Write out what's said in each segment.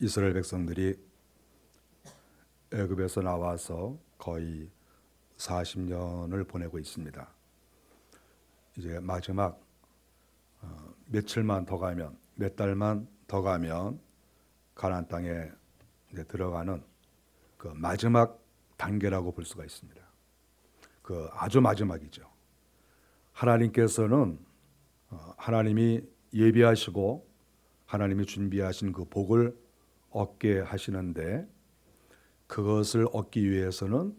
이스라엘 백성들이 애굽에서 나와서 거의 40년을 보내고 있습니다. 이제 마지막 며칠만 더 가면, 몇 달만 더 가면 가나안 땅에 이제 들어가는 그 마지막 단계라고 볼 수가 있습니다. 그 아주 마지막이죠. 하나님께서는 하나님이 예비하시고 하나님이 준비하신 그 복을 얻게 하시는데, 그것을 얻기 위해서는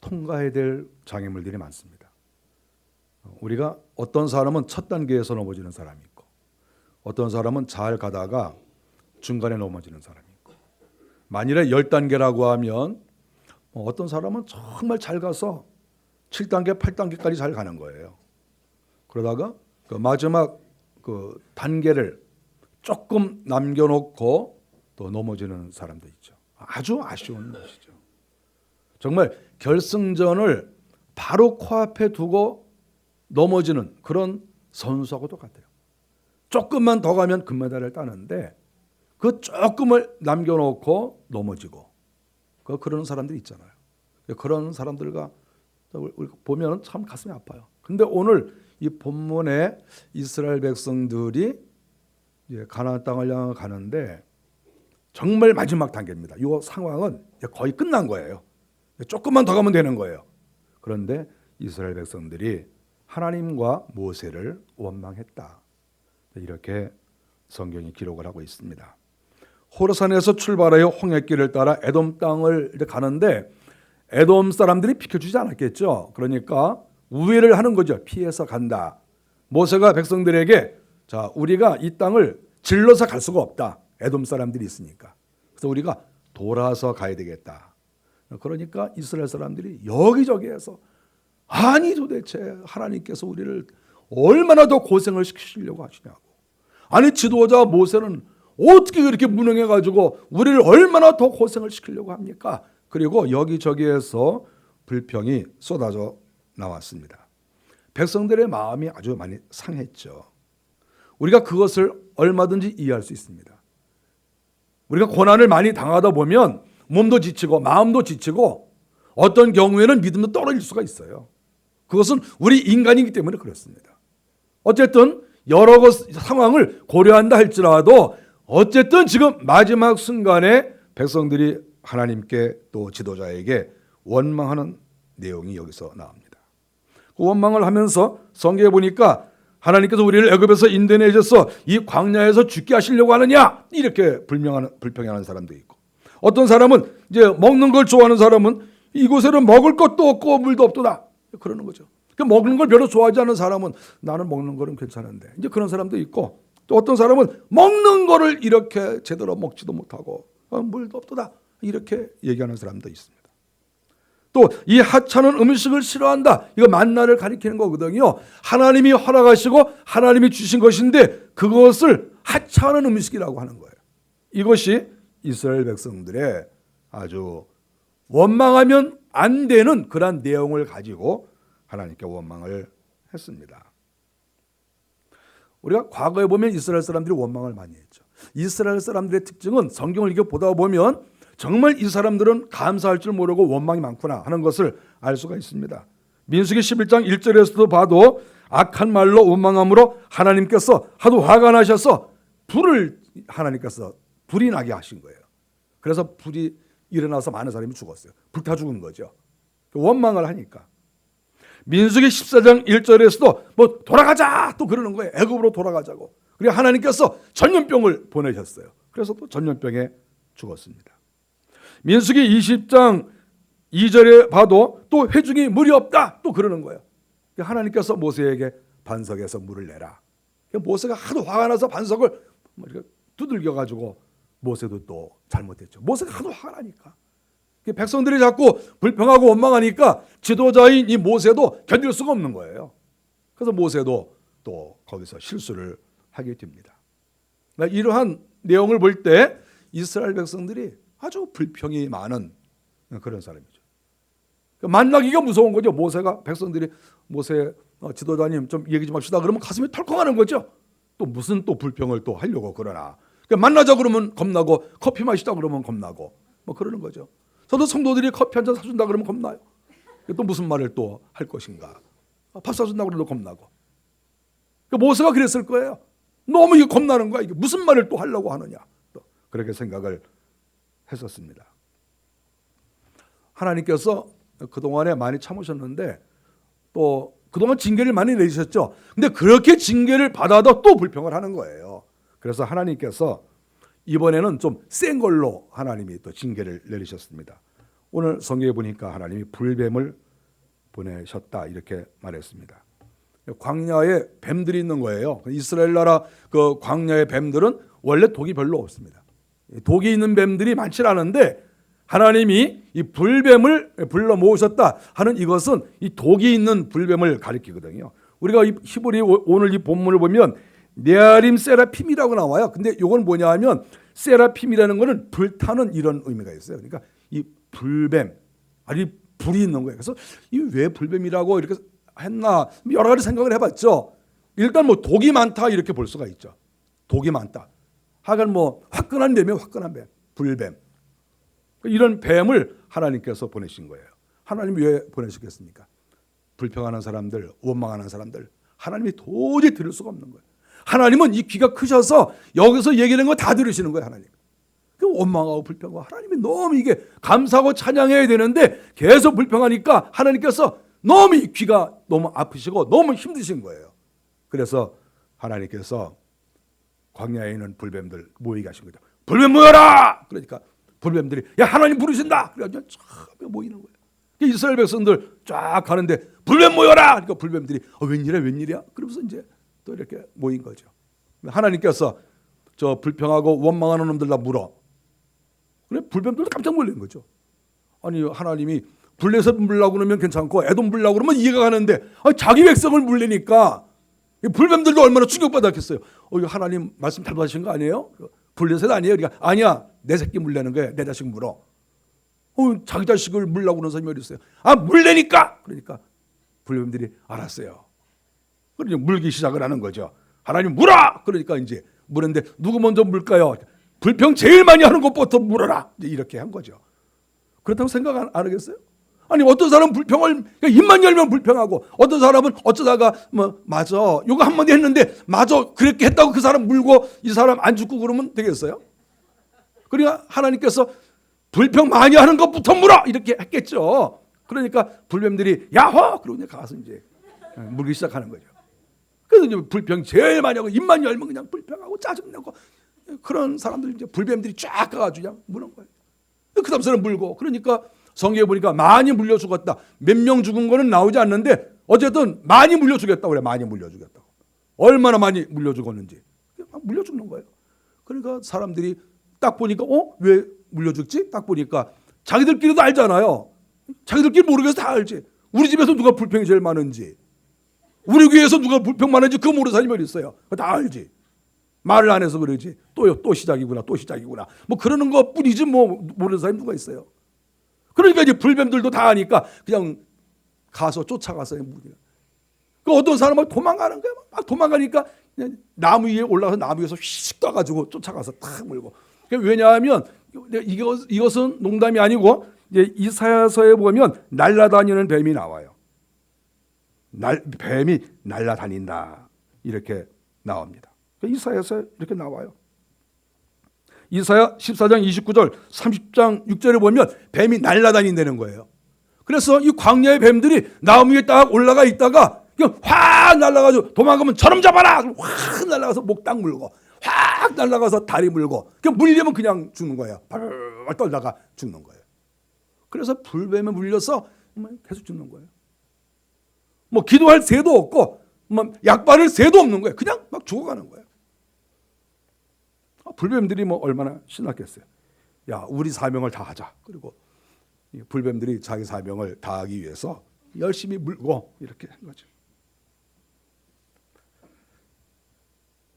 통과해야 될 장애물들이 많습니다. 우리가 어떤 사람은 첫 단계에서 넘어지는 사람이 있고, 어떤 사람은 잘 가다가 중간에 넘어지는 사람이 있고, 만일에 10단계라고 하면 어떤 사람은 정말 잘 가서 7단계, 8단계까지 잘 가는 거예요. 그러다가 그 마지막 그 단계를 조금 남겨놓고 또 넘어지는 사람도 있죠. 아주 아쉬운 것이죠. 정말 결승전을 바로 코앞에 두고 넘어지는 그런 선수하고 똑같아요. 조금만 더 가면 금메달을 따는데 그 조금을 남겨놓고 넘어지고 그런 사람들이 있잖아요. 그런 사람들과 보면 참 가슴이 아파요. 근데 오늘 이 본문에 이스라엘 백성들이 가나안 땅을 향해 가는데 정말 마지막 단계입니다. 이 상황은 거의 끝난 거예요. 조금만 더 가면 되는 거예요. 그런데 이스라엘 백성들이 하나님과 모세를 원망했다. 이렇게 성경이 기록을 하고 있습니다. 호르산에서 출발하여 홍해길을 따라 에돔 땅을 가는데 에돔 사람들이 비켜주지 않았겠죠. 그러니까 우회를 하는 거죠. 피해서 간다. 모세가 백성들에게 자, 우리가 이 땅을 질러서 갈 수가 없다. 에돔 사람들이 있으니까. 그래서 우리가 돌아서 가야 되겠다. 그러니까 이스라엘 사람들이 여기저기에서 아니 도대체 하나님께서 우리를 얼마나 더 고생을 시키시려고 하시냐고. 아니 지도자 모세는 어떻게 그렇게 무능해가지고 우리를 얼마나 더 고생을 시키려고 합니까? 그리고 여기저기에서 불평이 쏟아져 나왔습니다. 백성들의 마음이 아주 많이 상했죠. 우리가 그것을 얼마든지 이해할 수 있습니다. 우리가 고난을 많이 당하다 보면 몸도 지치고 마음도 지치고 어떤 경우에는 믿음도 떨어질 수가 있어요. 그것은 우리 인간이기 때문에 그렇습니다. 어쨌든 여러 상황을 고려한다 할지라도 어쨌든 지금 마지막 순간에 백성들이 하나님께 또 지도자에게 원망하는 내용이 여기서 나옵니다. 그 원망을 하면서 성경에 보니까 하나님께서 우리를 애굽에서 인도내셔서 이 광야에서 죽게 하시려고 하느냐 이렇게 불평하는 사람도 있고, 어떤 사람은 이제 먹는 걸 좋아하는 사람은 이곳에는 먹을 것도 없고 물도 없도다 그러는 거죠. 먹는 걸 별로 좋아하지 않는 사람은 나는 먹는 거는 괜찮은데 이제 그런 사람도 있고, 또 어떤 사람은 먹는 거를 이렇게 제대로 먹지도 못하고 물도 없도다 이렇게 얘기하는 사람도 있습니다. 또 이 하찮은 음식을 싫어한다. 이거 만나를 가리키는 거거든요. 하나님이 허락하시고 하나님이 주신 것인데 그것을 하찮은 음식이라고 하는 거예요. 이것이 이스라엘 백성들의 아주 원망하면 안 되는 그런 내용을 가지고 하나님께 원망을 했습니다. 우리가 과거에 보면 이스라엘 사람들이 원망을 많이 했죠. 이스라엘 사람들의 특징은 성경을 이렇게 보다 보면 정말 이 사람들은 감사할 줄 모르고 원망이 많구나 하는 것을 알 수가 있습니다. 민수기 11장 1절에서도 봐도 악한 말로 원망함으로 하나님께서 하도 화가 나셔서 하나님께서 불이 나게 하신 거예요. 그래서 불이 일어나서 많은 사람이 죽었어요. 불타 죽은 거죠. 원망을 하니까. 민수기 14장 1절에서도 뭐 돌아가자 또 그러는 거예요. 애굽으로 돌아가자고. 그리고 하나님께서 전염병을 보내셨어요. 그래서 또 전염병에 죽었습니다. 민수기 20장 2절에 봐도 또 회중이 물이 없다 또 그러는 거예요. 하나님께서 모세에게 반석에서 물을 내라. 모세가 하도 화가 나서 반석을 두들겨 가지고 모세도 또 잘못했죠. 모세가 하도 화가 나니까. 백성들이 자꾸 불평하고 원망하니까 지도자인 이 모세도 견딜 수가 없는 거예요. 그래서 모세도 또 거기서 실수를 하게 됩니다. 이러한 내용을 볼 때 이스라엘 백성들이 아주 불평이 많은 그런 사람이죠. 만나기가 무서운 거죠. 모세가 백성들이 모세 지도자님 좀 얘기 좀 합시다 그러면 가슴이 털컹하는 거죠. 또 무슨 또 불평을 또 하려고 그러나 만나자 그러면 겁나고 커피 마시자 그러면 겁나고 뭐 그러는 거죠. 저도 성도들이 커피 한 잔 사준다 그러면 겁나요. 또 무슨 말을 또 할 것인가. 밥 사준다 그래도 겁나고. 모세가 그랬을 거예요. 너무 이게 겁나는 거야. 이게 무슨 말을 또 하려고 하느냐. 또 그렇게 생각을 했었습니다. 하나님께서 그동안에 많이 참으셨는데 또 그동안 징계를 많이 내리셨죠. 근데 그렇게 징계를 받아도 또 불평을 하는 거예요. 그래서 하나님께서 이번에는 좀 센 걸로 하나님이 또 징계를 내리셨습니다. 오늘 성경에 보니까 하나님이 불뱀을 보내셨다 이렇게 말했습니다. 광야에 뱀들이 있는 거예요. 이스라엘 나라 그 광야의 뱀들은 원래 독이 별로 없습니다. 독이 있는 뱀들이 많지 않은데 하나님이 이 불뱀을 불러 모으셨다 하는 이것은 이 독이 있는 불뱀을 가리키거든요. 우리가 이 히브리 오늘 이 본문을 보면 네아림 세라핌이라고 나와요. 근데 이건 뭐냐 하면 세라핌이라는 거는 불타는 이런 의미가 있어요. 그러니까 이 불뱀, 아니 불이 있는 거예요. 그래서 이 왜 불뱀이라고 이렇게 했나 여러 가지 생각을 해봤죠. 일단 뭐 독이 많다 이렇게 볼 수가 있죠. 독이 많다. 하여간 뭐 화끈한 뱀이에요. 화끈한 뱀, 불뱀. 이런 뱀을 하나님께서 보내신 거예요. 하나님이 왜 보내시겠습니까? 불평하는 사람들, 원망하는 사람들, 하나님이 도저히 들을 수가 없는 거예요. 하나님은 이 귀가 크셔서 여기서 얘기하는 거 다 들으시는 거예요. 하나님. 원망하고 불평하고 하나님이 너무 이게 감사하고 찬양해야 되는데 계속 불평하니까 하나님께서 너무 이 귀가 너무 아프시고 너무 힘드신 거예요. 그래서 하나님께서 광야에 있는 불뱀들 모이게 하신 거죠. 불뱀 모여라! 그러니까 불뱀들이 야 하나님 부르신다! 그래가지고 쫙 모이는 거예요. 이스라엘 백성들 쫙 가는데 불뱀 모여라! 그러니까 불뱀들이 웬일이야 웬일이야? 그러면서 이제 또 이렇게 모인 거죠. 하나님께서 저 불평하고 원망하는 놈들 다 물어. 그래 불뱀들도 깜짝 놀란 거죠. 아니 하나님이 블레셋 물라고 그러면 괜찮고 에돔 물라고 그러면 이해가 가는데 자기 백성을 물리니까 불뱀들도 얼마나 충격받았겠어요. 이거 하나님 말씀 잘못하신 거 아니에요? 블레셋 아니에요? 그러니까 아니야 내 새끼 물려는 거야. 내 자식 물어. 자기 자식을 물라고 그러는 사람이 어디 있어요? 물래니까. 그러니까 불뱀들이 알았어요. 그러니 물기 시작을 하는 거죠. 하나님 물어. 그러니까 이제 물었는데 누구 먼저 물까요? 불평 제일 많이 하는 것부터 물어라. 이렇게 한 거죠. 그렇다고 생각 안 하겠어요? 아니 어떤 사람은 불평을 입만 열면 불평하고 어떤 사람은 어쩌다가 뭐 맞아 요거 한마디 했는데 맞아 그렇게 했다고 그 사람 물고 이 사람 안 죽고 그러면 되겠어요? 그러니까 하나님께서 불평 많이 하는 것부터 물어 이렇게 했겠죠. 그러니까 불뱀들이 야호 그러고 가서 이제 물기 시작하는 거죠. 그래서 이제 불평 제일 많이 하고 입만 열면 그냥 불평하고 짜증내고 그런 사람들 이제 불뱀들이 쫙 가가지고 그냥 무는 거예요. 그 다음 사람 물고 그러니까 성경에 보니까 많이 물려 죽었다. 몇 명 죽은 거는 나오지 않는데 어쨌든 많이 물려 죽였다고 그래. 많이 물려 죽였다고. 얼마나 많이 물려 죽었는지 물려 죽는 거예요. 그러니까 사람들이 딱 보니까 왜 물려 죽지? 딱 보니까 자기들끼리도 알잖아요. 자기들끼리 모르겠어 다 알지. 우리 집에서 누가 불평이 제일 많은지 우리 교회에서 누가 불평 많은지 그거 모르는 사람이 어디 있어요. 다 알지. 말을 안 해서 그러지. 또 시작이구나. 또 시작이구나. 뭐 그러는 것뿐이지 뭐 모르는 사람이 누가 있어요. 그러니까 이제 불뱀들도 다 아니까 그냥 가서 쫓아가서요. 그 어떤 사람은 도망가는 거야. 막 도망가니까 그냥 나무 위에 올라가서 나무 위에서 휙 떠가지고 쫓아가서 탁 물고. 왜냐하면 이것은 농담이 아니고 이제 이사야서에 보면 날아다니는 뱀이 나와요. 뱀이 날아다닌다 이렇게 나옵니다. 이사야서에 이렇게 나와요. 이사야 14장 29절 30장 6절에 보면 뱀이 날아다닌다는 거예요. 그래서 이 광야의 뱀들이 나무 위에 딱 올라가 있다가 그냥 확 날아가서 도망가면 저놈 잡아라! 확 날아가서 목 딱 물고 확 날아가서 다리 물고 그냥 물리면 그냥 죽는 거예요. 발발 떨다가 죽는 거예요. 그래서 불뱀에 물려서 계속 죽는 거예요. 뭐 기도할 새도 없고 뭐 약 바를 새도 없는 거예요. 그냥 막 죽어가는 거예요. 불뱀들이 뭐 얼마나 신났겠어요. 야, 우리 사명을 다 하자. 그리고 불뱀들이 자기 사명을 다하기 위해서 열심히 물고 이렇게 한 거죠.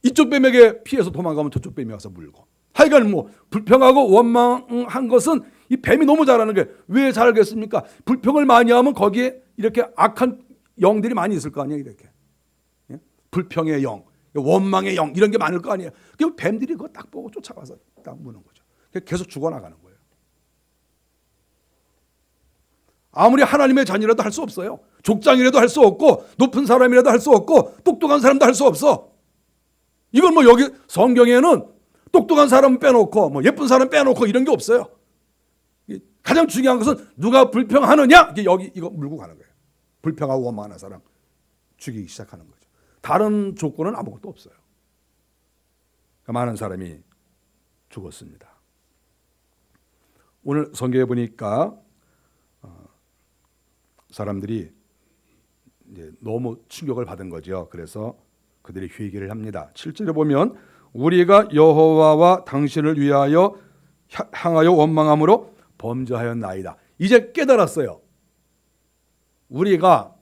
이쪽 뱀에게 피해서 도망가면 저쪽 뱀이 와서 물고. 하여간 뭐 불평하고 원망한 것은 이 뱀이 너무 잘하는 게 왜 잘하겠습니까? 불평을 많이 하면 거기에 이렇게 악한 영들이 많이 있을 거 아니에요. 이렇게 불평의 영, 원망의 영 이런 게 많을 거 아니에요. 그 뱀들이 그거 딱 보고 쫓아가서 딱 무는 거죠. 계속 죽어나가는 거예요. 아무리 하나님의 자녀라도 할 수 없어요. 족장이라도 할 수 없고 높은 사람이라도 할 수 없고 똑똑한 사람도 할 수 없어. 이건 뭐 여기 성경에는 똑똑한 사람 빼놓고 뭐 예쁜 사람 빼놓고 이런 게 없어요. 가장 중요한 것은 누가 불평하느냐, 여기 이거 물고 가는 거예요. 불평하고 원망하는 사람 죽이기 시작하는 거죠. 다른 조건은 아무것도 없어요. 많은 사람이 죽었습니다. 오늘 성경에 보니까 사람들이 이제 너무 충격을 받은 거죠. 그래서 그들이 회개를 합니다. 7절에 보면 우리가 여호와와 당신을 위하여 향하여 원망함으로 범죄하였나이다. 이제 깨달았어요. 우리가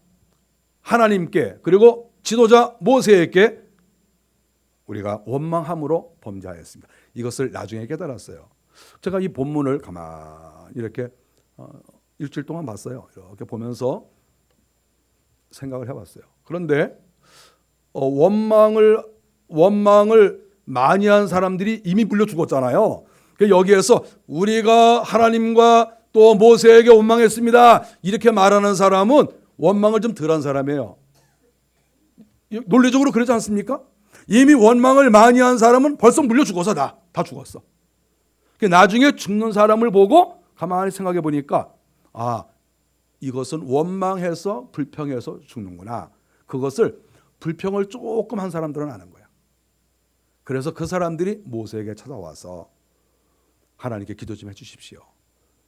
하나님께 그리고 지도자 모세에게 우리가 원망함으로 범죄하였습니다. 이것을 나중에 깨달았어요. 제가 이 본문을 가만히 이렇게 일주일 동안 봤어요. 이렇게 보면서 생각을 해봤어요. 그런데 원망을 많이 한 사람들이 이미 물려 죽었잖아요. 여기에서 우리가 하나님과 또 모세에게 원망했습니다. 이렇게 말하는 사람은 원망을 좀 덜한 사람이에요. 논리적으로 그러지 않습니까? 이미 원망을 많이 한 사람은 벌써 물려 죽어서 다 죽었어. 나중에 죽는 사람을 보고 가만히 생각해 보니까 이것은 원망해서 불평해서 죽는구나. 그것을 불평을 조금 한 사람들은 아는 거야. 그래서 그 사람들이 모세에게 찾아와서 하나님께 기도 좀 해주십시오.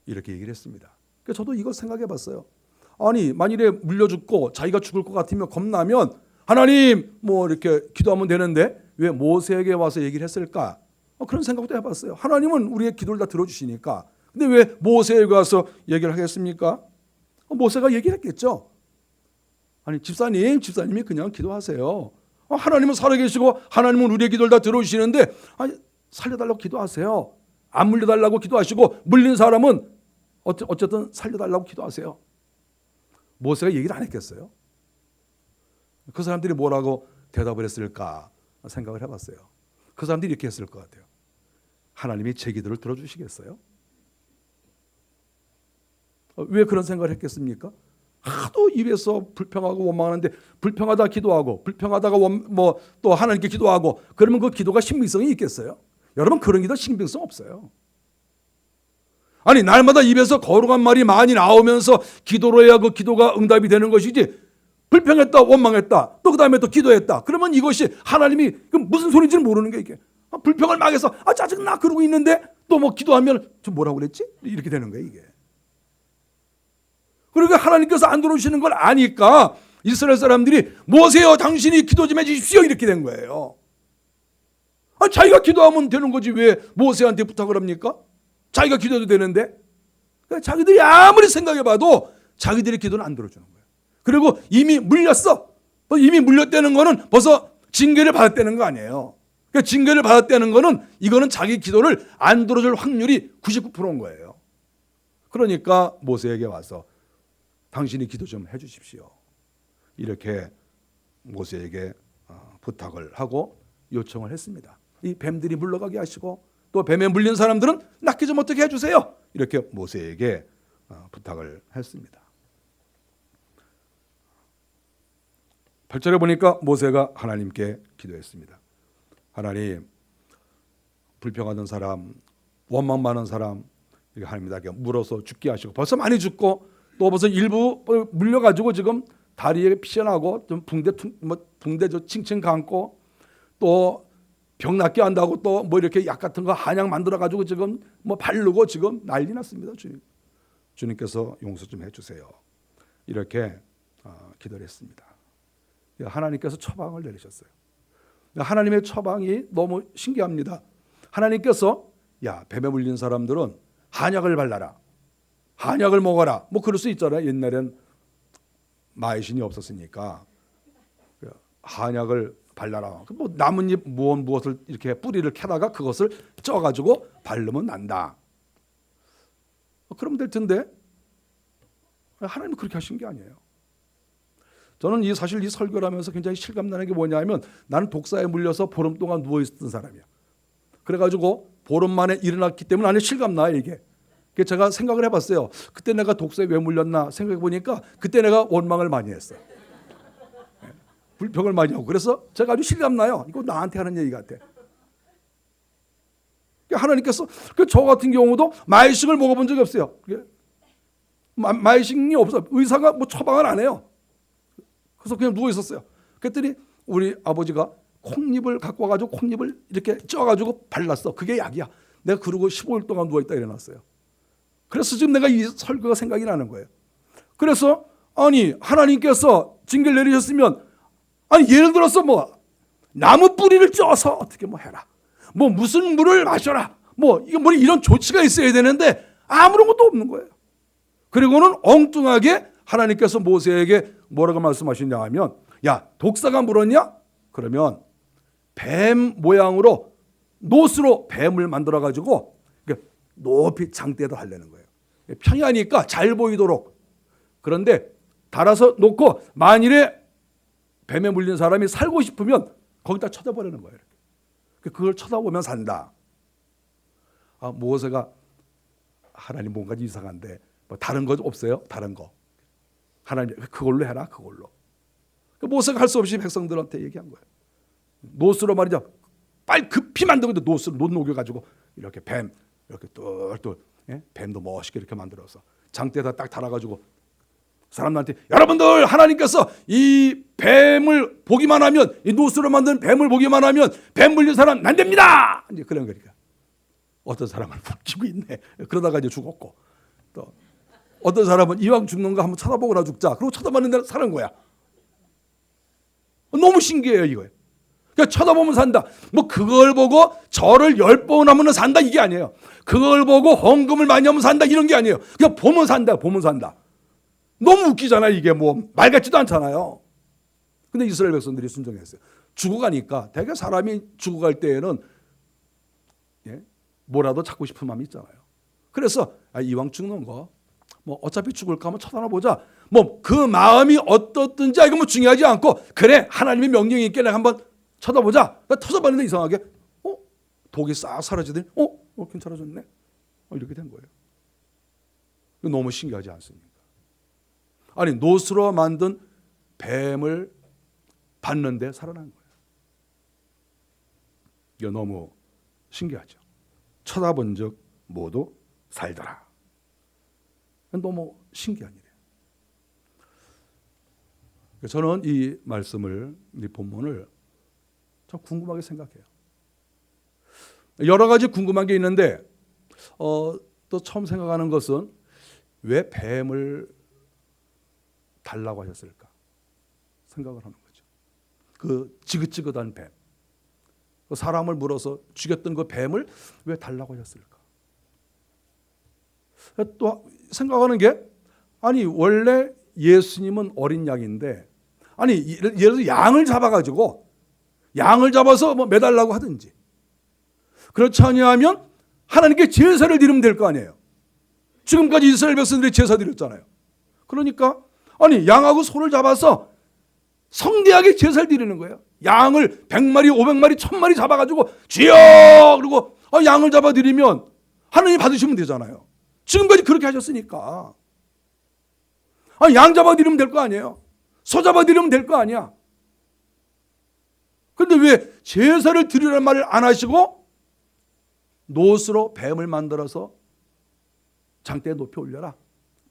이렇게 얘기를 했습니다. 그래서 저도 이거 생각해 봤어요. 아니 만일에 물려 죽고 자기가 죽을 것 같으면 겁나면 하나님 뭐 이렇게 기도하면 되는데 왜 모세에게 와서 얘기를 했을까? 그런 생각도 해봤어요. 하나님은 우리의 기도를 다 들어주시니까. 근데 왜 모세에게 와서 얘기를 하겠습니까? 모세가 얘기를 했겠죠. 아니 집사님이 그냥 기도하세요. 하나님은 살아계시고 하나님은 우리의 기도를 다 들어주시는데 살려달라고 기도하세요. 안 물려달라고 기도하시고 물린 사람은 어쨌든 살려달라고 기도하세요. 모세가 얘기를 안 했겠어요? 그 사람들이 뭐라고 대답을 했을까 생각을 해봤어요. 그 사람들이 이렇게 했을 것 같아요. 하나님이 제 기도를 들어주시겠어요? 왜 그런 생각을 했겠습니까? 하도 입에서 불평하고 원망하는데 불평하다 기도하고 불평하다가 또 하나님께 기도하고 그러면 그 기도가 신빙성이 있겠어요? 여러분 그런 기도 신빙성 없어요. 아니 날마다 입에서 거룩한 말이 많이 나오면서 기도로 해야 그 기도가 응답이 되는 것이지 불평했다 원망했다 또 그 다음에 또 기도했다 그러면 이것이 하나님이 무슨 소리인지는 모르는 게 이게 불평을 막 해서 짜증나 그러고 있는데 또 뭐 기도하면 저 뭐라고 그랬지? 이렇게 되는 거예요 이게. 그러니까 하나님께서 안 들어오시는 걸 아니까 이스라엘 사람들이 모세여 당신이 기도 좀 해주십시오 이렇게 된 거예요. 자기가 기도하면 되는 거지 왜 모세한테 부탁을 합니까? 자기가 기도해도 되는데 자기들이 아무리 생각해봐도 자기들의 기도는 안 들어주는 거예요. 그리고 이미 물렸어. 이미 물렸다는 거는 벌써 징계를 받았다는 거 아니에요. 그러니까 징계를 받았다는 거는 이거는 자기 기도를 안 들어줄 확률이 99%인 거예요. 그러니까 모세에게 와서 당신이 기도 좀 해주십시오. 이렇게 모세에게 부탁을 하고 요청을 했습니다. 이 뱀들이 물러가게 하시고 또 뱀에 물린 사람들은 낫게 좀 어떻게 해주세요. 이렇게 모세에게 부탁을 했습니다. 8절에 보니까 모세가 하나님께 기도했습니다. 하나님 불평하는 사람 원망 많은 사람 하나님에게 물어서 죽게 하시고 벌써 많이 죽고 또 벌써 일부 물려가지고 지금 다리에 피셔나고 좀 붕대 칭칭 감고 또 병 낫게 한다고 또 뭐 이렇게 약 같은 거 한약 만들어 가지고 지금 뭐 바르고 지금 난리 났습니다. 주님께서 용서 좀 해주세요. 이렇게 기도를 했습니다. 하나님께서 처방을 내리셨어요. 하나님의 처방이 너무 신기합니다. 하나님께서 뱀에 물린 사람들은 한약을 발라라. 한약을 먹어라. 뭐 그럴 수 있잖아요. 옛날엔 마이신이 없었으니까 한약을 발라라. 뭐 나뭇잎 무엇을 이렇게 뿌리를 캐다가 그것을 쪄가지고 바르면 난다. 그러면 될 텐데 하나님은 그렇게 하신 게 아니에요. 저는 사실 이 설교를 하면서 굉장히 실감나는 게 뭐냐면 나는 독사에 물려서 보름 동안 누워있었던 사람이야. 그래가지고 보름 만에 일어났기 때문에 나는 실감나요 이게. 그래서 제가 생각을 해봤어요. 그때 내가 독사에 왜 물렸나 생각해보니까 그때 내가 원망을 많이 했어요. 불평을 많이 하고. 그래서 제가 아주 실감나요. 이거 나한테 하는 얘기 같아. 하나님께서 저 같은 경우도 마이싱을 먹어본 적이 없어요. 마이싱이 없어. 의사가 뭐 처방을 안 해요. 그래서 그냥 누워 있었어요. 그랬더니 우리 아버지가 콩잎을 갖고 와가지고 콩잎을 이렇게 쪄가지고 발랐어. 그게 약이야. 내가 그러고 15일 동안 누워있다 일어났어요. 그래서 지금 내가 이 설교가 생각이 나는 거예요. 그래서 아니 하나님께서 징계를 내리셨으면 아니 예를 들어서 뭐 나무 뿌리를 쪄서 어떻게 뭐 해라. 뭐 무슨 물을 마셔라. 뭐 이거 뭐 이런 조치가 있어야 되는데 아무런 것도 없는 거예요. 그리고는 엉뚱하게 하나님께서 모세에게 뭐라고 말씀하시냐 하면 야 독사가 물었냐? 그러면 뱀 모양으로 노스로 뱀을 만들어 가지고 높이 장대에다 달래는 거예요. 평야니까 잘 보이도록. 그런데 달아서 놓고 만일에 뱀에 물린 사람이 살고 싶으면 거기다 쳐다버리는 거예요. 그걸 쳐다보면 산다. 모세가 하나님 뭔가 이상한데 뭐 다른 거 없어요? 다른 거. 하나님 그걸로 해라 그걸로. 모세가 할 수 없이 백성들한테 얘기한 거예요. 노스로 말이죠. 빨리 급히 만들고 노스로 노 녹여가지고 이렇게 뱀 이렇게 똘똘 뱀도 멋있게 이렇게 만들어서 장대에다 딱 달아가지고 사람들한테 여러분들 하나님께서 이 뱀을 보기만 하면 이 노스로 만든 뱀을 보기만 하면 뱀 물린 사람 안 됩니다. 이제 그런 거니까 어떤 사람은 웃기고 있네. 그러다가 이제 죽었고 또 어떤 사람은 이왕 죽는 거 한번 쳐다보거나 죽자. 그리고 쳐다봤는데 사는 거야. 너무 신기해요 이거예요. 그러니까 쳐다보면 산다. 뭐 그걸 보고 절을 10번 하면 산다 이게 아니에요. 그걸 보고 헌금을 많이 하면 산다 이런 게 아니에요. 그냥 보면 산다. 보면 산다. 너무 웃기잖아요. 이게 뭐 말 같지도 않잖아요. 근데 이스라엘 백성들이 순종했어요. 죽어가니까 대개 사람이 죽어갈 때에는 뭐라도 찾고 싶은 마음이 있잖아요. 그래서 이왕 죽는 거 뭐 어차피 죽을까 한번 쳐다나 보자. 뭐 그 마음이 어떻든지 이거 뭐 중요하지 않고 그래 하나님의 명령이 있게 내가 한번 쳐다보자. 터져봤는데 이상하게 독이 싹 사라지더니 괜찮아졌네. 이렇게 된 거예요. 너무 신기하지 않습니까? 아니 노스로 만든 뱀을 봤는데 살아난 거예요. 이거 너무 신기하죠. 쳐다본 적 모두 살더라. 너무 신기한 일이에요. 저는 이 말씀을, 이 본문을 참 궁금하게 생각해요. 여러 가지 궁금한 게 있는데 또 처음 생각하는 것은 왜 뱀을 달라고 하셨을까 생각을 하는 거죠. 그 지긋지긋한 뱀, 사람을 물어서 죽였던 그 뱀을 왜 달라고 하셨을까? 또 생각하는 게 아니 원래 예수님은 어린 양인데 아니 예를 들어 양을 잡아가지고 양을 잡아서 뭐 매달라고 하든지 그렇지 아니하면 하나님께 제사를 드리면 될 거 아니에요. 지금까지 이스라엘 백성들이 제사 드렸잖아요. 그러니까 아니 양하고 소를 잡아서 성대하게 제사를 드리는 거예요. 양을 100마리, 500마리, 1000마리 잡아가지고 주여 그리고 양을 잡아드리면 하나님 받으시면 되잖아요. 지금까지 그렇게 하셨으니까 양 잡아드리면 될 거 아니에요. 소 잡아드리면 될 거 아니야. 그런데 왜 제사를 드리라는 말을 안 하시고 노스로 뱀을 만들어서 장대에 높이 올려라.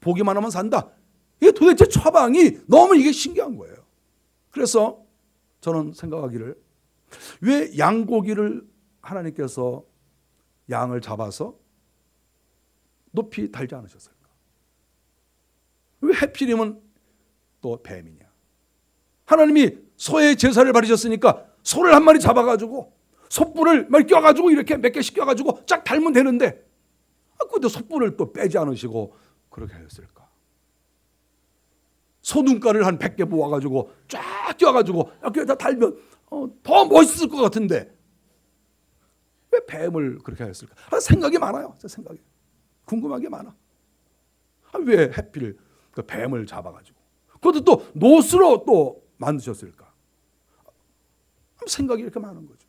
보기만 하면 산다. 이게 도대체 처방이 너무 이게 신기한 거예요. 그래서 저는 생각하기를 왜 양고기를 하나님께서 양을 잡아서 높이 달지 않으셨을까? 왜 하필이면 또 뱀이냐? 하나님이 소의 제사를 바르셨으니까 소를 한 마리 잡아가지고 솥불을 막 껴가지고 이렇게 몇 개씩 껴가지고 쫙 달면 되는데 근데 솥불을 또 빼지 않으시고 그렇게 하셨을까? 소 눈가를 한 100개 모아가지고 쫙 껴가지고 여기다 달면 더 멋있을 것 같은데 왜 뱀을 그렇게 하셨을까? 생각이 많아요. 생각이 궁금한 게 많아. 왜 하필 그 뱀을 잡아가지고 그것도 또 노스로 또 만드셨을까? 생각이 이렇게 많은 거죠.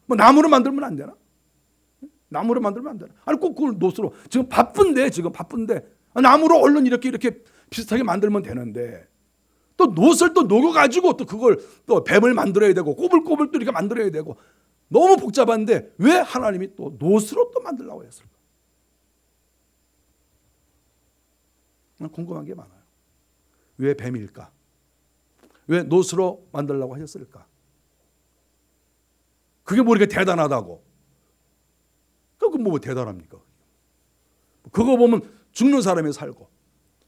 뭐 나무로 만들면 안 되나? 나무로 만들면 안 되나? 아니 꼭 그걸 노스로. 지금 바쁜데 나무로 얼른 이렇게 비슷하게 만들면 되는데 또 노스를 또 녹여가지고 또 그걸 또 뱀을 만들어야 되고 꼬불꼬불 또 이렇게 만들어야 되고 너무 복잡한데 왜 하나님이 또 노스로 또 만들라고 했을까? 궁금한 게 많아요. 왜 뱀일까? 왜 노스로 만들라고 하셨을까? 그게 뭐 이렇게 대단하다고? 그거 뭐 대단합니까? 그거 보면 죽는 사람이 살고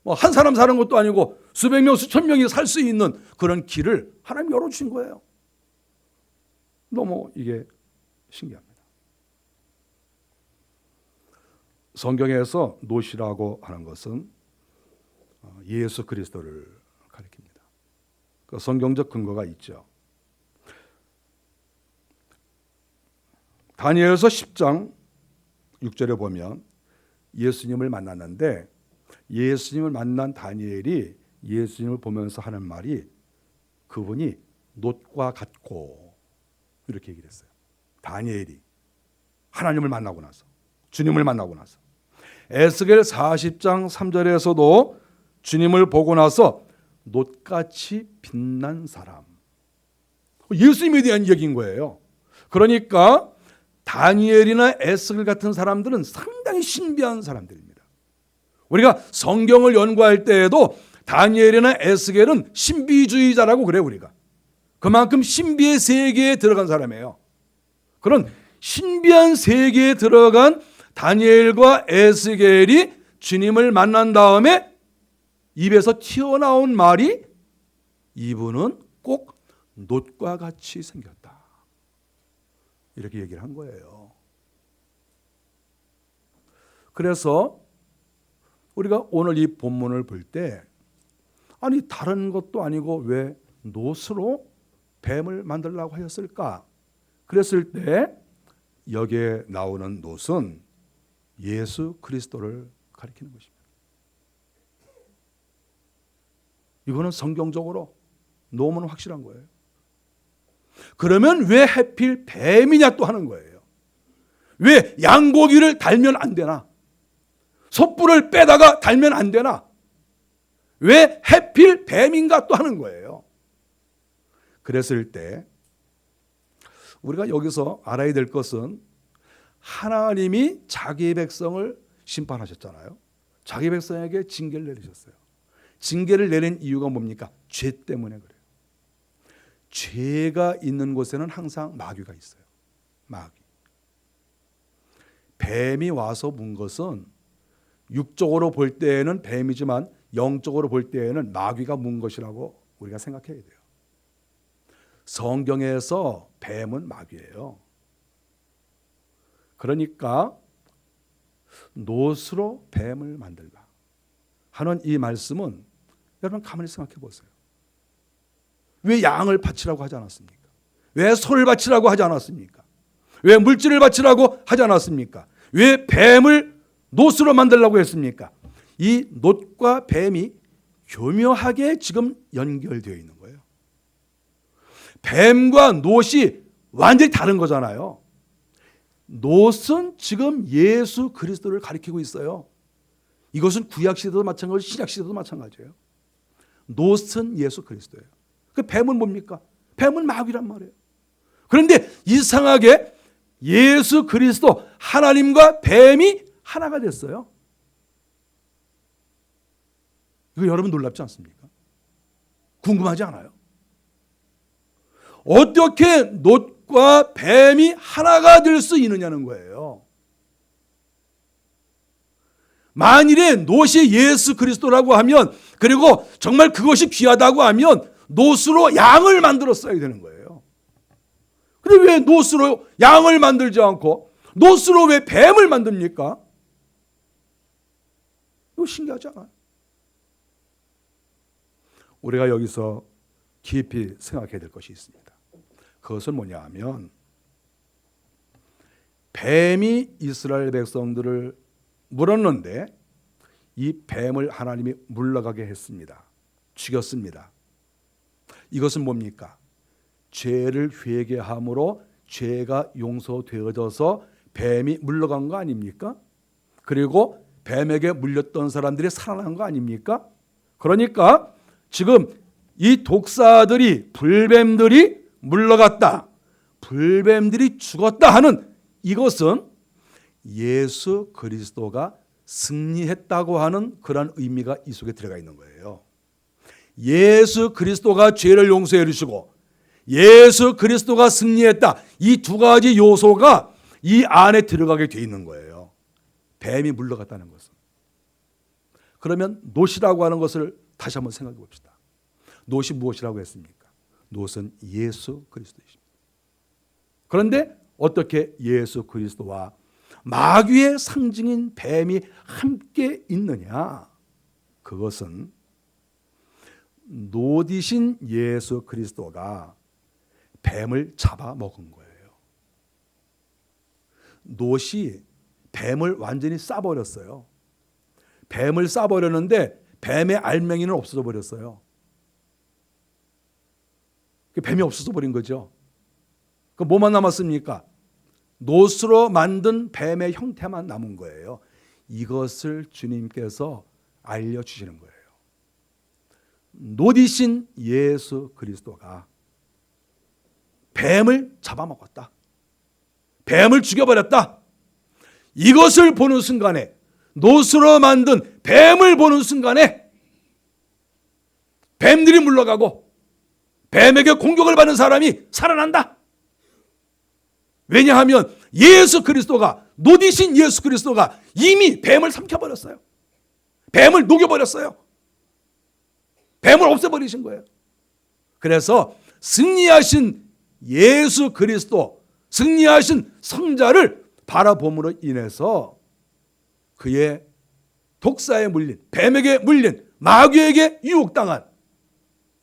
뭐 한 사람 사는 것도 아니고 수백 명 수천 명이 살 수 있는 그런 길을 하나님 열어주신 거예요. 너무 이게 신기합니다. 성경에서 노시라고 하는 것은 예수 그리스도를 가리킵니다. 그 성경적 근거가 있죠. 다니엘서 10장 6절에 보면 예수님을 만났는데 예수님을 만난 다니엘이 예수님을 보면서 하는 말이 그분이 놋과 같고 이렇게 얘기를 했어요. 다니엘이 하나님을 만나고 나서 주님을 만나고 나서 에스겔 40장 3절에서도 주님을 보고 나서 놋같이 빛난 사람 예수님에 대한 얘기인 거예요. 그러니까 다니엘이나 에스겔 같은 사람들은 상당히 신비한 사람들입니다. 우리가 성경을 연구할 때에도 다니엘이나 에스겔은 신비주의자라고 그래요. 우리가 그만큼 신비의 세계에 들어간 사람이에요. 그런 신비한 세계에 들어간 다니엘과 에스겔이 주님을 만난 다음에 입에서 튀어나온 말이 이분은 꼭 놋과 같이 생겼다. 이렇게 얘기를 한 거예요. 그래서 우리가 오늘 이 본문을 볼 때 아니 다른 것도 아니고 왜 놋으로 뱀을 만들려고 하였을까? 그랬을 때 여기에 나오는 놋은 예수 그리스도를 가리키는 것입니다. 이거는 성경적으로 너무나 확실한 거예요. 그러면 왜 하필 뱀이냐 또 하는 거예요. 왜 양고기를 달면 안 되나? 솥불을 빼다가 달면 안 되나? 왜 하필 뱀인가 또 하는 거예요. 그랬을 때 우리가 여기서 알아야 될 것은 하나님이 자기 백성을 심판하셨잖아요. 자기 백성에게 징계를 내리셨어요. 징계를 내린 이유가 뭡니까? 죄 때문에 그래요. 죄가 있는 곳에는 항상 마귀가 있어요. 마귀. 뱀이 와서 문 것은 육적으로 볼 때에는 뱀이지만 영적으로 볼 때에는 마귀가 문 것이라고 우리가 생각해야 돼요. 성경에서 뱀은 마귀예요. 그러니까 놋으로 뱀을 만들라 하는 이 말씀은 여러분 가만히 생각해 보세요. 왜 양을 바치라고 하지 않았습니까? 왜 소를 바치라고 하지 않았습니까? 왜 물질을 바치라고 하지 않았습니까? 왜 뱀을 놋으로 만들라고 했습니까? 이 놋과 뱀이 교묘하게 지금 연결되어 있는 거예요. 뱀과 놋이 완전히 다른 거잖아요. 놋은 지금 예수 그리스도를 가리키고 있어요. 이것은 구약시대도 마찬가지고 신약시대도 마찬가지예요. 놋은 예수 그리스도예요. 그 뱀은 뭡니까? 뱀은 마귀란 말이에요. 그런데 이상하게 예수 그리스도 하나님과 뱀이 하나가 됐어요. 이거 여러분 놀랍지 않습니까? 궁금하지 않아요? 어떻게 놋과 뱀이 하나가 될 수 있느냐는 거예요. 만일에 놋이 예수 그리스도라고 하면 그리고 정말 그것이 귀하다고 하면 놋으로 양을 만들었어야 되는 거예요. 그런데 왜 놋으로 양을 만들지 않고 놋으로 왜 뱀을 만듭니까? 이거 신기하지 않아요? 우리가 여기서 깊이 생각해야 될 것이 있습니다. 그것은 뭐냐 하면 뱀이 이스라엘 백성들을 물었는데 이 뱀을 하나님이 물러가게 했습니다. 죽였습니다. 이것은 뭡니까? 죄를 회개함으로 죄가 용서되어져서 뱀이 물러간 거 아닙니까? 그리고 뱀에게 물렸던 사람들이 살아난 거 아닙니까? 그러니까 지금 이 독사들이, 불뱀들이 물러갔다, 불뱀들이 죽었다 하는 이것은 예수 그리스도가 승리했다고 하는 그런 의미가 이 속에 들어가 있는 거예요. 예수 그리스도가 죄를 용서해 주시고 예수 그리스도가 승리했다, 이 두 가지 요소가 이 안에 들어가게 돼 있는 거예요. 뱀이 물러갔다는 것은. 그러면 놋이라고 하는 것을 다시 한번 생각해 봅시다. 놋이 무엇이라고 했습니까? 놋은 예수 그리스도이십니다. 그런데 어떻게 예수 그리스도와 마귀의 상징인 뱀이 함께 있느냐? 그것은 놋이신 예수 그리스도가 뱀을 잡아먹은 거예요. 놋이 뱀을 완전히 싸버렸어요. 뱀을 싸버렸는데 뱀의 알맹이는 없어져 버렸어요. 뱀이 없어져 버린 거죠. 그 뭐만 남았습니까? 놋으로 만든 뱀의 형태만 남은 거예요. 이것을 주님께서 알려주시는 거예요. 놋이신 예수 그리스도가 뱀을 잡아먹었다, 뱀을 죽여버렸다. 이것을 보는 순간에, 놋으로 만든 뱀을 보는 순간에 뱀들이 물러가고 뱀에게 공격을 받는 사람이 살아난다. 왜냐하면 예수 그리스도가, 놋이신 예수 그리스도가 이미 뱀을 삼켜버렸어요. 뱀을 녹여버렸어요. 뱀을 없애버리신 거예요. 그래서 승리하신 예수 그리스도, 승리하신 성자를 바라봄으로 인해서 그의 독사에 물린, 뱀에게 물린, 마귀에게 유혹당한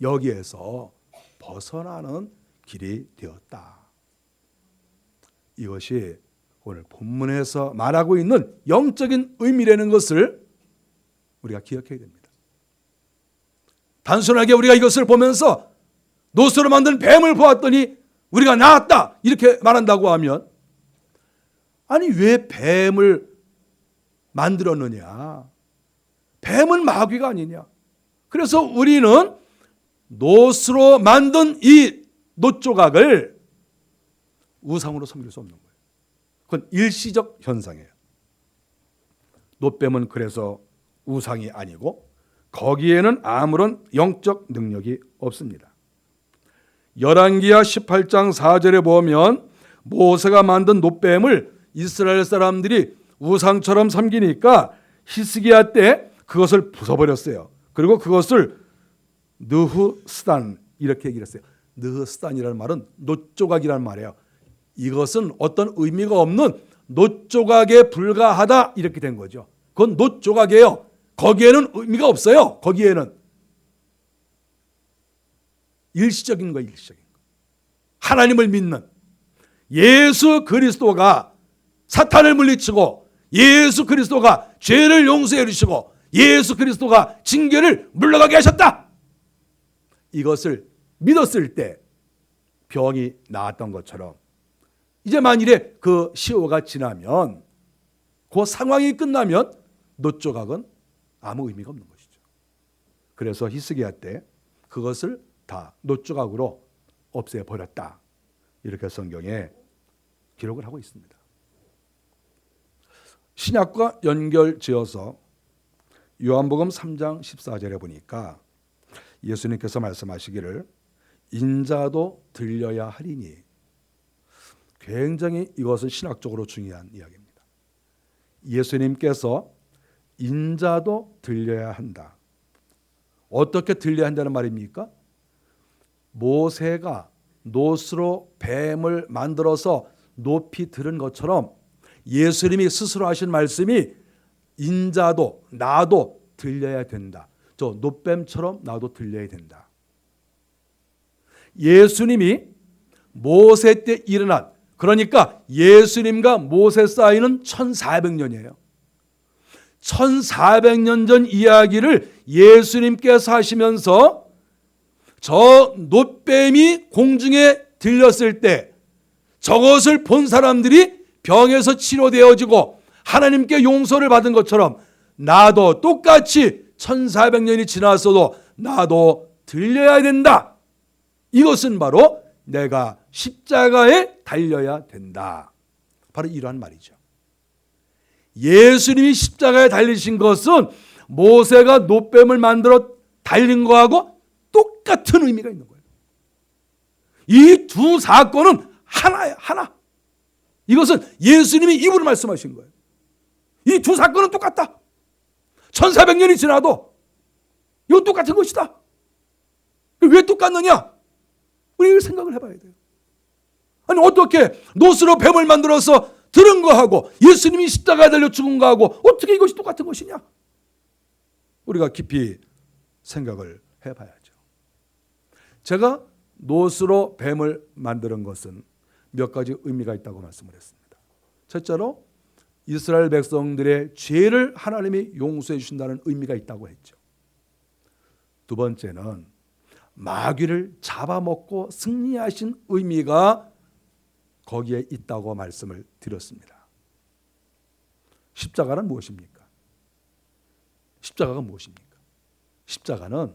여기에서 벗어나는 길이 되었다. 이것이 오늘 본문에서 말하고 있는 영적인 의미라는 것을 우리가 기억해야 됩니다. 단순하게 우리가 이것을 보면서 놋으로 만든 뱀을 보았더니 우리가 나았다 이렇게 말한다고 하면, 아니 왜 뱀을 만들었느냐? 뱀은 마귀가 아니냐? 그래서 우리는 놋으로 만든 이 놋조각을 우상으로 섬길 수 없는 거예요. 그건 일시적 현상이에요. 놋뱀은 그래서 우상이 아니고 거기에는 아무런 영적 능력이 없습니다. 열왕기하 18장 4절에 보면 모세가 만든 놋뱀을 이스라엘 사람들이 우상처럼 섬기니까 히스기야 때 그것을 부숴버렸어요. 그리고 그것을 느흐스단 이렇게 얘기를 했어요. 느흐스단이라는 말은 놋조각이라는 말이에요. 이것은 어떤 의미가 없는 놋조각에 불과하다 이렇게 된 거죠. 그건 놋조각이에요. 거기에는 의미가 없어요. 거기에는 일시적인 거예요. 일시적인 거. 하나님을 믿는 예수 그리스도가 사탄을 물리치고 예수 그리스도가 죄를 용서해 주시고 예수 그리스도가 징계를 물러가게 하셨다. 이것을 믿었을 때 병이 나았던 것처럼 이제 만일에 그 시효가 지나면, 그 상황이 끝나면 놋조각은 아무 의미가 없는 것이죠. 그래서 히스기야 때 그것을 다 놋조각으로 없애버렸다. 이렇게 성경에 기록을 하고 있습니다. 신약과 연결지어서 요한복음 3장 14절에 보니까 예수님께서 말씀하시기를 인자도 들려야 하리니, 굉장히 이것은 신학적으로 중요한 이야기입니다. 예수님께서 인자도 들려야 한다. 어떻게 들려야 한다는 말입니까? 모세가 놋으로 뱀을 만들어서 높이 들은 것처럼 예수님이 스스로 하신 말씀이 인자도, 나도 들려야 된다. 저 놋뱀처럼 나도 들려야 된다. 예수님이 모세 때 일어난, 그러니까 예수님과 모세 사이는 1400년이에요. 1400년 전 이야기를 예수님께서 하시면서 저 놋뱀이 공중에 들렸을 때 저것을 본 사람들이 병에서 치료되어지고 하나님께 용서를 받은 것처럼 나도 똑같이 1400년이 지났어도 나도 들려야 된다. 이것은 바로 내가 십자가에 달려야 된다. 바로 이러한 말이죠. 예수님이 십자가에 달리신 것은 모세가 놋뱀을 만들어 달린 거하고 똑같은 의미가 있는 거예요. 이 두 사건은 하나예요. 하나. 이것은 예수님이 입으로 말씀하신 거예요. 이 두 사건은 똑같다. 1400년이 지나도 이건 똑같은 것이다. 왜 똑같느냐? 우리가 생각을 해봐야 돼요. 아니 어떻게 놋으로 뱀을 만들어서 들은 거하고 예수님이 십자가에 달려 죽은 거하고 어떻게 이것이 똑같은 것이냐? 우리가 깊이 생각을 해봐야죠. 제가 놋으로 뱀을 만드는 것은 몇 가지 의미가 있다고 말씀을 했습니다. 첫째로 이스라엘 백성들의 죄를 하나님이 용서해 주신다는 의미가 있다고 했죠. 두 번째는 마귀를 잡아먹고 승리하신 의미가 거기에 있다고 말씀을 드렸습니다. 십자가는 무엇입니까? 십자가가 무엇입니까? 십자가는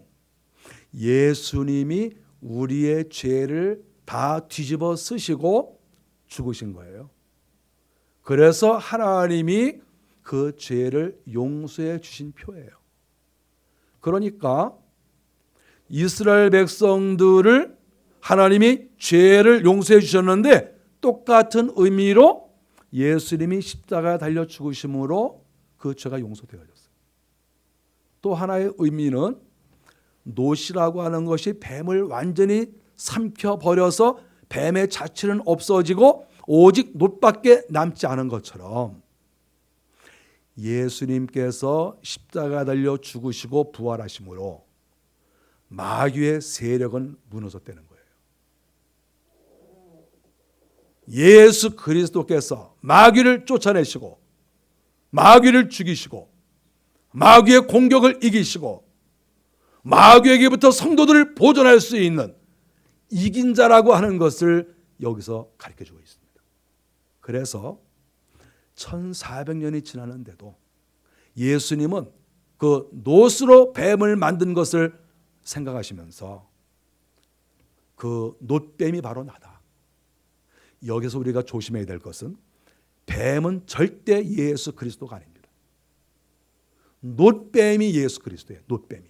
예수님이 우리의 죄를 다 뒤집어 쓰시고 죽으신 거예요. 그래서 하나님이 그 죄를 용서해 주신 표예요. 그러니까 이스라엘 백성들을 하나님이 죄를 용서해 주셨는데 똑같은 의미로 예수님이 십자가에 달려 죽으심으로 그 죄가 용서되어졌어요. 또 하나의 의미는 놋이라고 하는 것이 뱀을 완전히 삼켜버려서 뱀의 자취는 없어지고 오직 놋밖에 남지 않은 것처럼 예수님께서 십자가에 달려 죽으시고 부활하심으로 마귀의 세력은 무너졌다는 거예요. 예수 그리스도께서 마귀를 쫓아내시고 마귀를 죽이시고 마귀의 공격을 이기시고 마귀에게부터 성도들을 보존할 수 있는 이긴 자라고 하는 것을 여기서 가르쳐주고 있습니다. 그래서 1400년이 지났는데도 예수님은 그 놋으로 뱀을 만든 것을 생각하시면서 그 놋뱀이 바로 나다. 여기서 우리가 조심해야 될 것은 뱀은 절대 예수 그리스도가 아닙니다. 놋뱀이 예수 그리스도예요. 놋뱀이.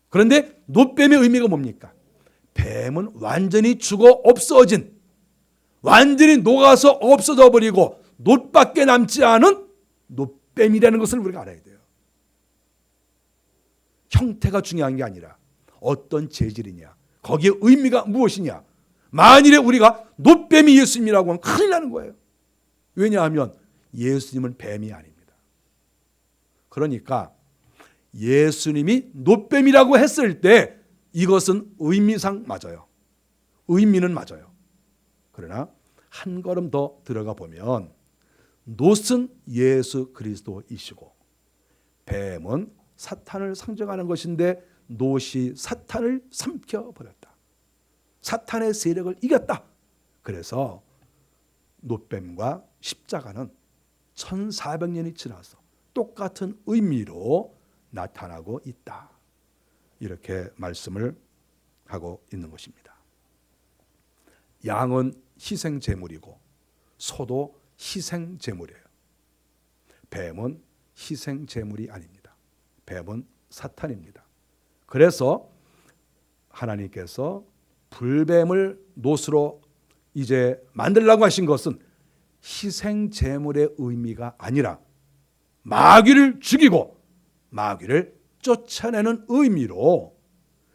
그런데 놋뱀의 의미가 뭡니까? 뱀은 완전히 죽어 없어진, 완전히 녹아서 없어져 버리고 놋밖에 남지 않은 놋뱀이라는 것을 우리가 알아야 돼요. 형태가 중요한 게 아니라 어떤 재질이냐, 거기에 의미가 무엇이냐. 만일에 우리가 놋뱀이 예수님이라고 하면 큰일 나는 거예요. 왜냐하면 예수님은 뱀이 아닙니다. 그러니까 예수님이 놋뱀이라고 했을 때 이것은 의미상 맞아요. 의미는 맞아요. 그러나 한 걸음 더 들어가 보면 놋은 예수 그리스도이시고 뱀은 사탄을 상징하는 것인데 놋이 사탄을 삼켜버렸다. 사탄의 세력을 이겼다. 그래서 놋뱀과 십자가는 1400년이 지나서 똑같은 의미로 나타나고 있다. 이렇게 말씀을 하고 있는 것입니다. 양은 희생제물이고 소도 희생제물이에요. 뱀은 희생제물이 아닙니다. 뱀은 사탄입니다. 그래서 하나님께서 불뱀을 놋으로 이제 만들라고 하신 것은 희생제물의 의미가 아니라 마귀를 죽이고 마귀를 쫓아내는 의미로,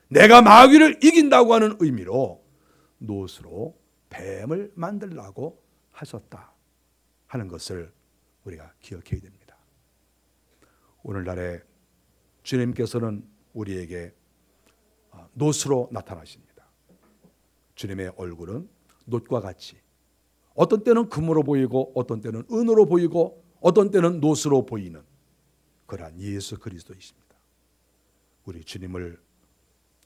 내가 마귀를 이긴다고 하는 의미로 놋으로 뱀을 만들라고 하셨다 하는 것을 우리가 기억해야 됩니다. 오늘날에 주님께서는 우리에게 놋으로 나타나십니다. 주님의 얼굴은 놋과 같이 어떤 때는 금으로 보이고 어떤 때는 은으로 보이고 어떤 때는 놋으로 보이는 그러한 예수 그리스도이십니다. 우리 주님을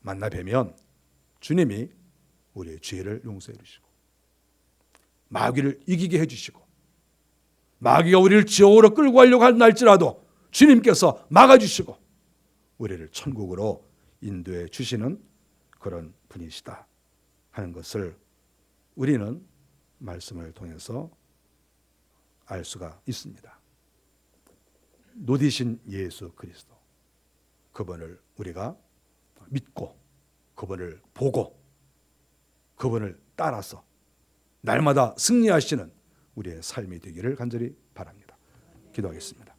만나 뵈면 주님이 우리의 죄를 용서해 주시고 마귀를 이기게 해주시고 마귀가 우리를 지옥으로 끌고 가려고 할지라도 주님께서 막아주시고 우리를 천국으로 인도해 주시는 그런 분이시다 하는 것을 우리는 말씀을 통해서 알 수가 있습니다. 노디신 예수 그리스도, 그분을 우리가 믿고 그분을 보고 그분을 따라서 날마다 승리하시는 우리의 삶이 되기를 간절히 바랍니다. 기도하겠습니다.